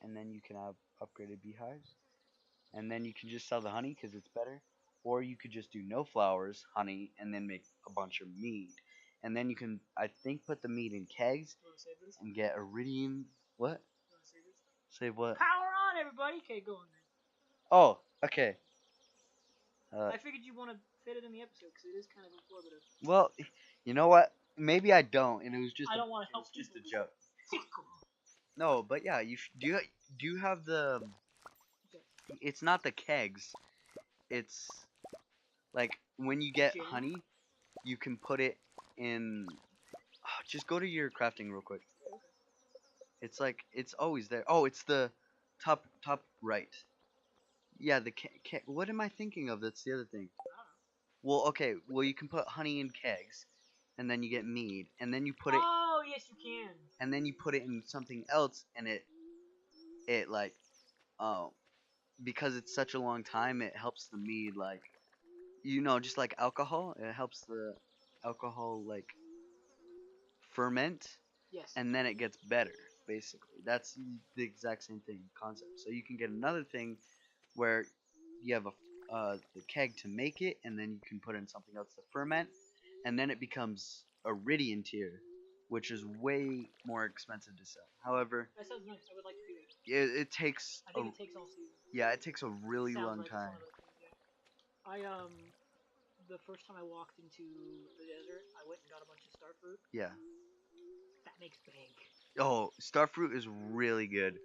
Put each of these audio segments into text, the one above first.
and then you can have upgraded beehives, and then you can just sell the honey because it's better. Or you could just do no flowers, honey, and then make a bunch of mead. And then you can, I think, put the mead in kegs You want to save this? and get iridium. What? You want to save this? Save what? Power on, everybody! Okay, go on then. Oh, okay. I figured you want to fit it in the episode because it is kind of informative. Well, you know what? Maybe I don't, and it was just I a, don't want to it help was just a people. joke. No, but yeah, do you have the? It's not the kegs. It's like when you get Jam? honey, you can put it in. Just go to your crafting real quick. It's like it's always there. Oh, it's the top right. Yeah, the what am I thinking of? That's the other thing. Well, okay. Well, you can put honey in kegs, and then you get mead, and then you put it, Oh, yes, you can. and then you put it in something else, and it like, oh, because it's such a long time, it helps the mead like, just like alcohol. It helps the alcohol like ferment, Yes. and then it gets better. Basically, that's the exact same thing concept. So you can get another thing where you have the keg to make it, and then you can put in something else to ferment, and then it becomes iridium tier, which is way more expensive to sell. However, That sounds nice. I would like to do that. it takes I think it takes all season. yeah, it takes a really Sounds long like time. It's one of those things, yeah. The first time I walked into the desert, I went and got a bunch of star fruit. Yeah. That makes bank. Oh, starfruit is really good.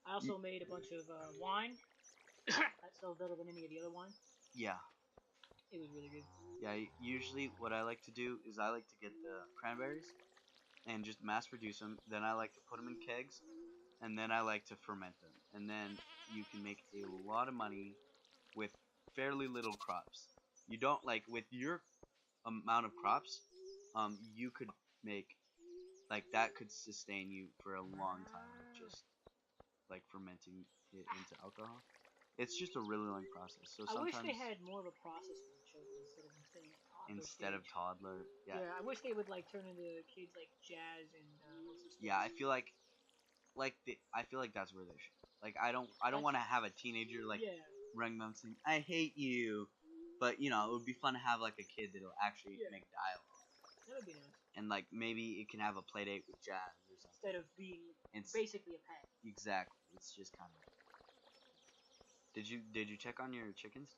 I also made a bunch of wine. That sells better than any of the other wines. Yeah. It was really good. Yeah, usually what I like to do is I like to get the cranberries and just mass produce them. Then I like to put them in kegs, and then I like to ferment them. And then you can make a lot of money with fairly little crops. You don't like with your amount of crops, you could make like that could sustain you for a long time with just like fermenting it into alcohol. It's just a really long process. So I wish sometimes they had more of a process for the children instead of toddler stage. yeah. Yeah, I wish they would like turn into kids like Jazz and what's his face? Yeah, I feel like I feel like that's where they should. Like I don't want to have a teenager like Yeah. running around saying I hate you, but it would be fun to have like a kid that'll actually make dialogue. That would be nice. And like maybe it can have a play date with Jazz or something. Instead of being basically a pet. Exactly. It's just kind of. Did you check on your chickens?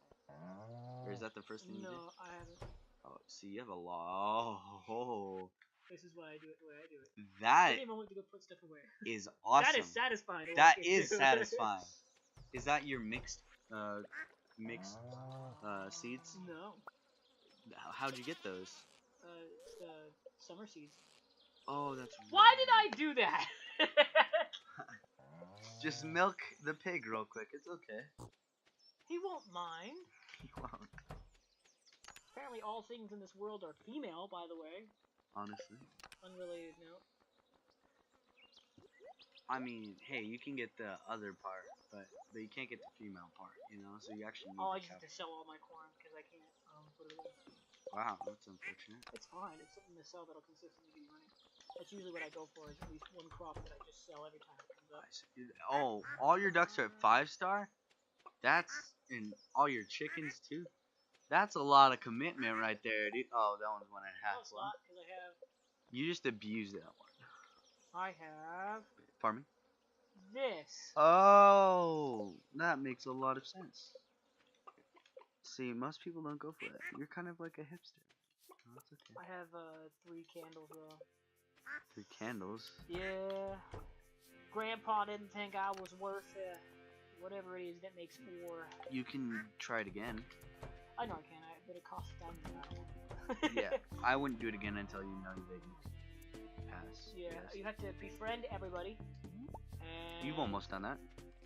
Or is that the first thing you did? No, I haven't. Oh, see, you have a lot. Oh. This is why I do it the way I do it. That Give me a moment to go put stuff away. is awesome. That is satisfying. That is satisfying. Is that your mixed seeds? No. How'd you get those? Summer seeds. Oh, that's. Why did I do that? Just milk the pig real quick. It's okay. He won't mind. He won't. Apparently, all things in this world are female. By the way. Honestly. Unrelated note. I mean, hey, you can get the other part, but you can't get the female part, So you actually need. Oh, I just have to sell all my corn because I can't put it in. Wow, that's unfortunate. It's fine. It's something to sell that'll consistently give you money. That's usually what I go for. Is at least one crop that I just sell every time it comes up. Oh, all your ducks are at 5-star? That's and all your chickens too. That's a lot of commitment right there, dude. Oh, that one's 1.5. No, it's not because I have. You just abused that one. I have. Pardon me? This. Oh, that makes a lot of sense. See, most people don't go for that. You're kind of like a hipster. Oh, that's okay. I have 3 candles though. 3 candles? Yeah. Grandpa didn't think I was worth whatever it is that makes 4. You can try it again. I know I can, but it costs $1,000. Yeah, I wouldn't do it again until you know that you pass. Yeah, you have to befriend everybody. And You've almost done that.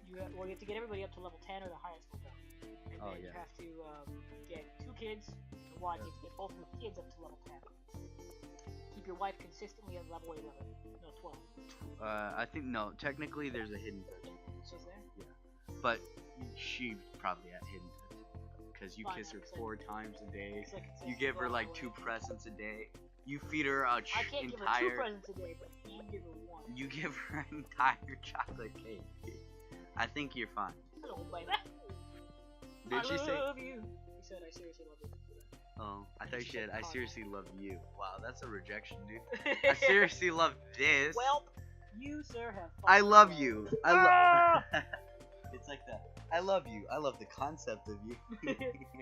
You have to get everybody up to level 10 or the highest will go. And then you have to get 2 kids. Your wife needs to get both of the kids up to level 10. Keep your wife consistently at level 11. No, 12. I think, no, technically there's a hidden 13. She's there? Yeah. But she probably at hidden 13. Because you kiss her 4 times a day. You give her like 2 presents a day. You feed her I can't give her 2 presents a day, but you can give her 1. You give her an entire chocolate cake. I think you're fine. Hello, baby. Did she say? I love you. He said, I seriously love you. Oh, I thought she said, I seriously love you. Wow, that's a rejection, dude. I seriously love this. Well, you, sir, have fun. I love you. It's like that. I love you. I love the concept of you.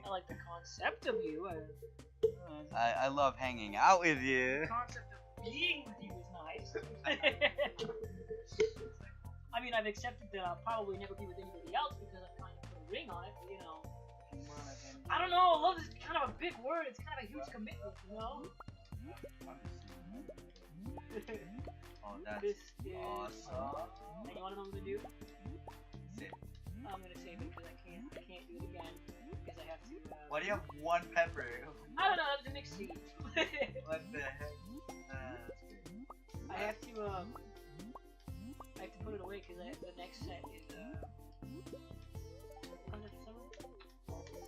I like the concept of you. I love hanging out with you. The concept of being with you is nice. I mean, I've accepted that I'll probably never be with anybody else because I'm trying to put a ring on it, but you know. I don't know, love is kind of a big word, it's kind of a huge commitment, you know? Oh, that's this is awesome. And you want to know what I'm gonna do? Sit. I'm gonna save it because I can't do it again because I have to. Why do you have one pepper? I don't know. That was a mixed seed. What the heck? I have to put it away because the next set is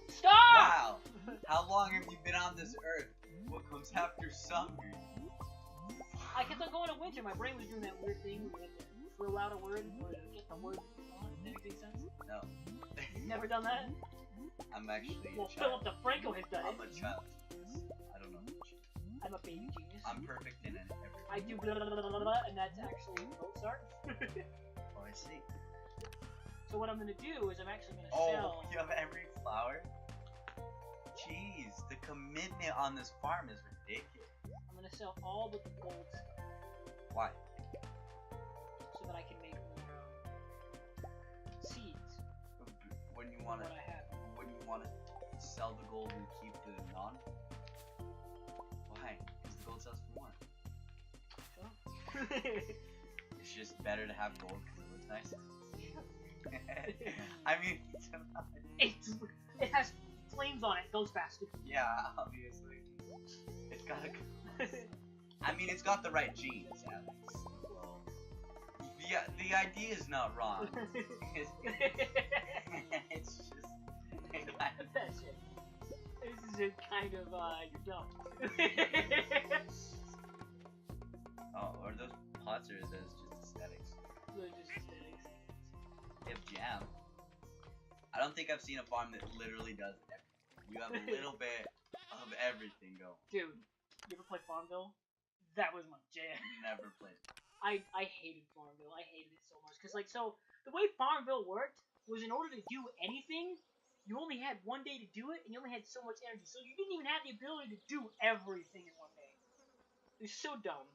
Stop! Wow. How long have you been on this earth? What comes after summer? I kept on going to winter. My brain was doing that weird thing where you have to throw out a word or get the word on. Does that make sense? No. You've never done that? I'm actually Well, a child. Philip DeFranco has done it. I'm a child. I don't know. I'm a baby genius. I'm perfect in everything. I do blah, blah, blah, blah, blah, and that's actually Mozart. Oh, I see. So what I'm gonna do is I'm actually gonna sell. Oh, you have every flower? Jeez, the commitment on this farm is ridiculous. I'm gonna sell all but the gold stuff. Why? So that I can make more seeds. When you want to, what I have. when you want to sell the gold and keep the non? Why? Because the gold sells for more. So? It's just better to have gold because it looks nice. I mean, it has flames on it. It goes faster. Yeah, obviously. It's got a. I mean, it's got the right genes, Alex. Well, Yeah, the idea is not wrong. It's just. that's it. This is a kind of you're dumb. Oh, are those pots or is those just aesthetics? They're just aesthetics. They have jam. I don't think I've seen a farm that literally does everything. You have a little bit of everything going. Dude, you ever play Farmville? That was my jam. Never played. I hated Farmville. I hated it so much. Because, like, so, the way Farmville worked was in order to do anything, you only had one day to do it, and you only had so much energy. So you didn't even have the ability to do everything in one day. It was so dumb.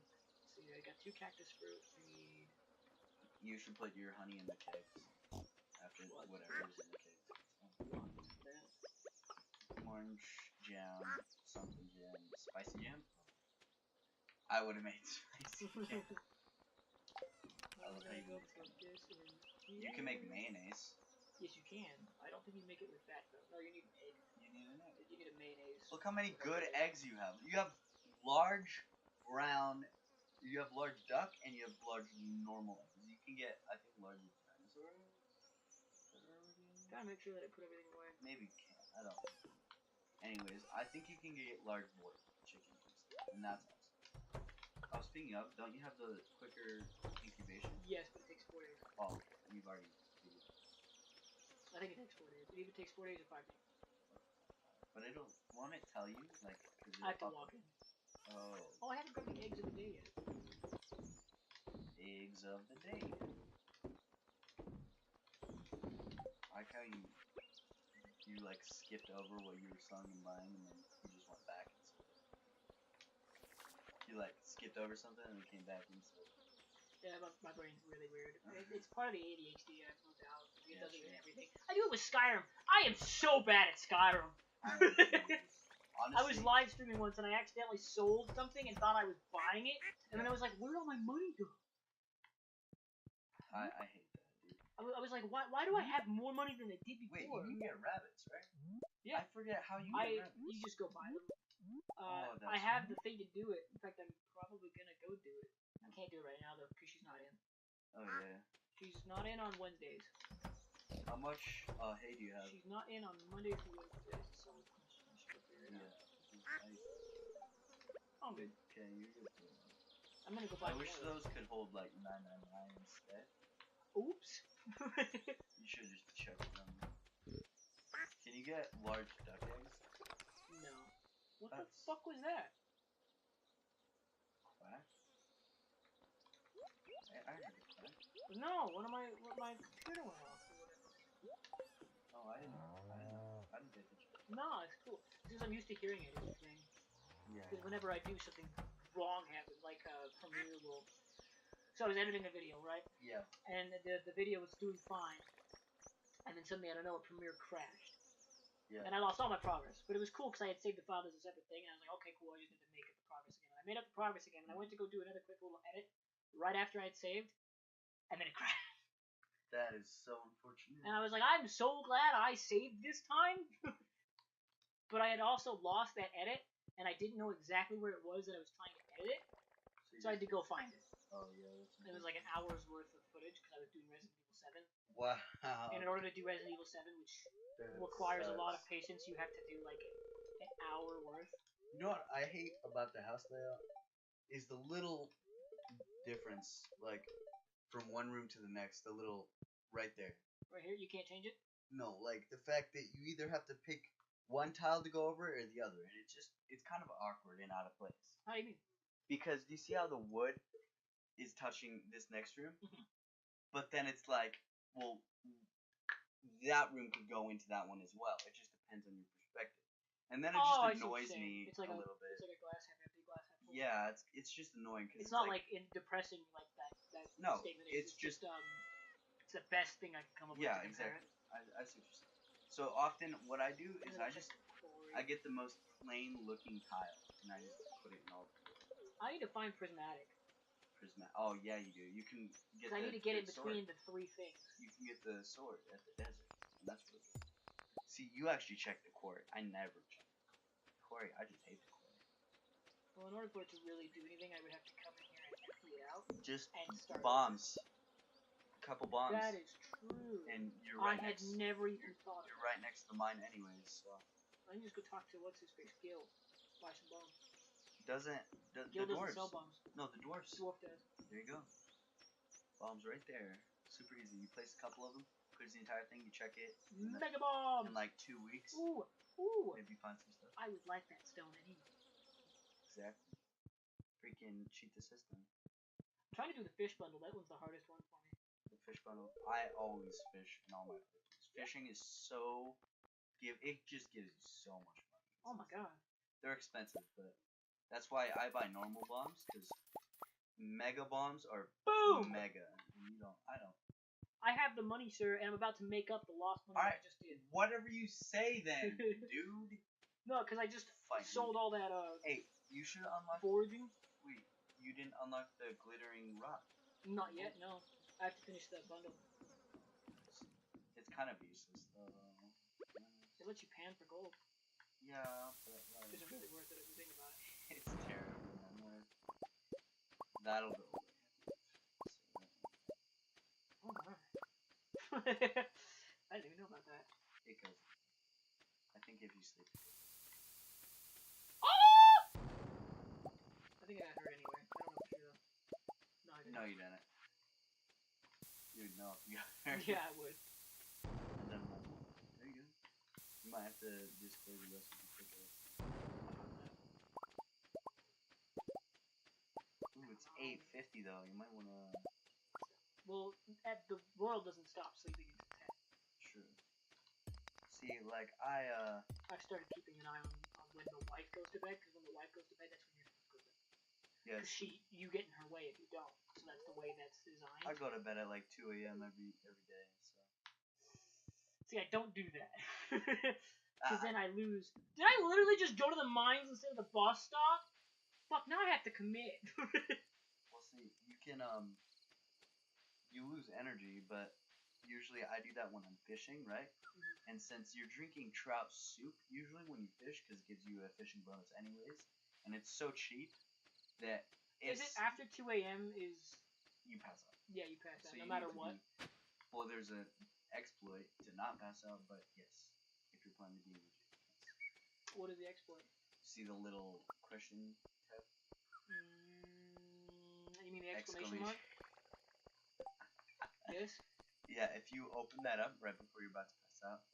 So, yeah, I got 2 cactus fruit. I need... You should put your honey in the kegs. After whatever is in the kegs. Orange jam, something jam, spicy jam? I would have made spicy jam. I love how you make it. You can make mayonnaise. Yes, you can. I don't think you make it with that, though. No, you need an egg. You need an egg. You need a mayonnaise. Look how many good eggs you have. You have large brown, you have large duck, and you have large normal eggs. You can get, I think, large dinosaur eggs. Gotta make sure that I put everything away. Maybe you can. I don't know. Anyways, I think you can get large boiled chicken instead, and that's awesome. Oh, speaking of, don't you have the quicker incubation? Yes, but it takes 4 days. Oh, you've already figured it. I think it takes 4 days. It either takes 4 days or 5 days. But won't it tell you? Like, I have to log in. Oh. Oh, I haven't got the eggs of the day yet. Eggs of the day. I like how you like skipped over what you were selling and buying, and then you just went back and sold it. You like skipped over something and then came back and sold it. Yeah, my brain's really weird. It's part of the ADHD, I have no doubt. It does it with everything. I do it with Skyrim. I am so bad at Skyrim. Honestly, I was live streaming once and I accidentally sold something and thought I was buying it, and then I was like, where did all my money go? I hate that, dude. I was like, why do I have more money than I did before? Wait, you can get rabbits, right? Yeah. I forget how you get rabbits. You just go buy them. That's I have the thing to do it. In fact, I'm probably gonna go do it. I can't do it right now though because she's not in. Oh yeah. She's not in on Wednesdays. How much hay do you have? She's not in on Mondays and Wednesdays, so she'll figure it out. Yeah. I'm good. Okay, you're good. I'm gonna go buy. I wish those could hold like 999 instead. Oops. You should just check them. Can you get large duck eggs? No. What the fuck was that? Quack? I heard a quack. No, what my computer went off or whatever. Oh, I didn't know. I didn't pay attention. No, it's cool. Since I'm used to hearing it, it's a thing. Yeah. Because whenever I do something wrong happens, like Premiere will. So I was editing a video, right? Yeah. And the video was doing fine, and then suddenly I don't know, Premiere crashed. Yeah. And I lost all my progress, but it was cool because I had saved the file as a separate thing, and I was like, okay, cool. I just need to make up the progress again. And I made up the progress again, and I went to go do another quick little edit right after I had saved, and then it crashed. That is so unfortunate. And I was like, I'm so glad I saved this time. But I had also lost that edit, and I didn't know exactly where it was that I was trying to edit it, so I had to go find it. Oh yeah, it was like an hour's worth of footage because I was doing Resident Evil 7. Wow. And in order to do Resident Evil 7, which requires a lot of patience, you have to do like an hour worth. You know what I hate about the house layout is the little difference, like from one room to the next, the little right there. Right here, you can't change it? No, like the fact that you either have to pick one tile to go over or the other, and it's kind of awkward and out of place. How do you mean? Because do you see how the wood is touching this next room? But then it's like, well, that room could go into that one as well. It just depends on your perspective. And then it just annoys me it's like a little bit. It's like a glass half empty, glass half full. Yeah, it's just annoying because it's not like depressing like that no, statement. It's just it's the best thing I can come up with. Yeah, exactly. I see what you're saying. So often what I do is I get the most plain looking tile and I just put it in all. I need to find prismatic. Oh yeah, you do. You can get. I need to get in between the three things. You can get the sword at the desert, and that's really good. See, you actually check the quarry. I never check the quarry. I just hate the quarry. Well, in order for it to really do anything, I would have to come in here and empty it out. Just and start bombs. A couple bombs. That is true. And you're right I had never even thought of You're right next to the mine anyways, so. I can just go talk to what's his face, Gil. Buy some bombs. Gil doesn't sell bombs. No, the dwarves. Dwarf does. There you go. Bombs right there. Super easy. You place a couple of them, clears the entire thing, you check it. Mega bombs! In like 2 weeks. Ooh. Maybe find some stuff. I would like that stone anyway. Exactly. Freaking cheat the system. I'm trying to do the fish bundle. That one's the hardest one for me. The fish bundle. I always fish in all my places. Fishing is so... It just gives you so much money. Oh my god. They're expensive, but... That's why I buy normal bombs, because mega bombs are mega. I don't. I have the money, sir, and I'm about to make up the lost money I just did. Whatever you say then, dude. No, because I just sold all that, Hey, you should unlock... Foraging? Wait, you didn't unlock the glittering rock. Not yet, no. I have to finish that bundle. It's kind of useless, though. It lets you pan for gold. Yeah, but like... Is it really worth it if you think about it? It's terrible, man. That'll go away. Oh my. I didn't even know about that. It goes. I think if you sleep. Oh! I think I got hurt anyway. I don't know for sure though. No, I didn't. No, you didn't. You'd know if you got hurt. Yeah, I would. And then there you go. You might have to display the rest of the tickets. Ooh, it's 8:50 though. You might wanna. Well, the world doesn't stop sleeping until 10. True. See, like I've started keeping an eye on when the wife goes to bed, because when the wife goes to bed, that's when you're supposed to go to bed. Yeah. Because you get in her way if you don't. So that's the way that's designed. I go to bed at like 2 a.m. every day. So. See, I don't do that. Because then I lose. Did I literally just go to the mines instead of the bus stop? Fuck, now I have to commit. Well, see, you can you lose energy, but usually I do that when I'm fishing, right? Mm-hmm. And since you're drinking trout soup usually when you fish, because it gives you a fishing bonus anyways, and it's so cheap that is it after 2 a.m. is you pass out? Yeah, you pass out so no matter what. Well, there's an exploit to not pass out, but yes, if you're playing the game. What is the exploit? See the little question tab? You mean the exclamation mark? Yes. Yeah, if you open that up right before you're about to pass out,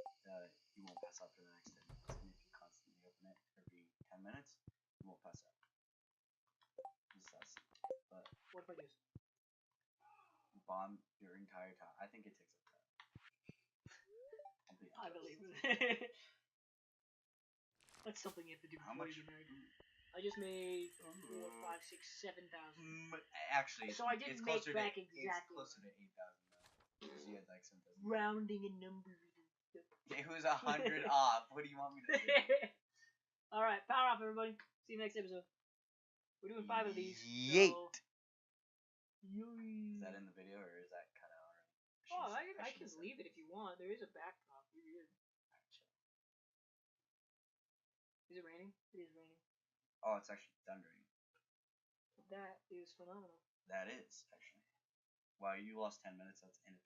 you won't pass out for the next 10 minutes. And if you constantly open it every 10 minutes, you won't pass out. Just that simple. But what if I do? bomb your entire time. I think it takes up that. I believe it. That's something you have to do before you get married. I just made 4, 5, 6, 7,000. Actually, so I didn't make back exactly. It's closer to 8,000 though, because you had like some. Rounding a number. It was 100 off. What do you want me to do? All right, power off, everybody. See you next episode. We're doing 5 of these. Yeet. So... Is that in the video or is that cut out already? I can leave it if you want. There is a backdrop. You're weird. Is it raining? It is raining. Oh, it's actually thundering. That is phenomenal. That is, actually. Wow, you lost 10 minutes. That's in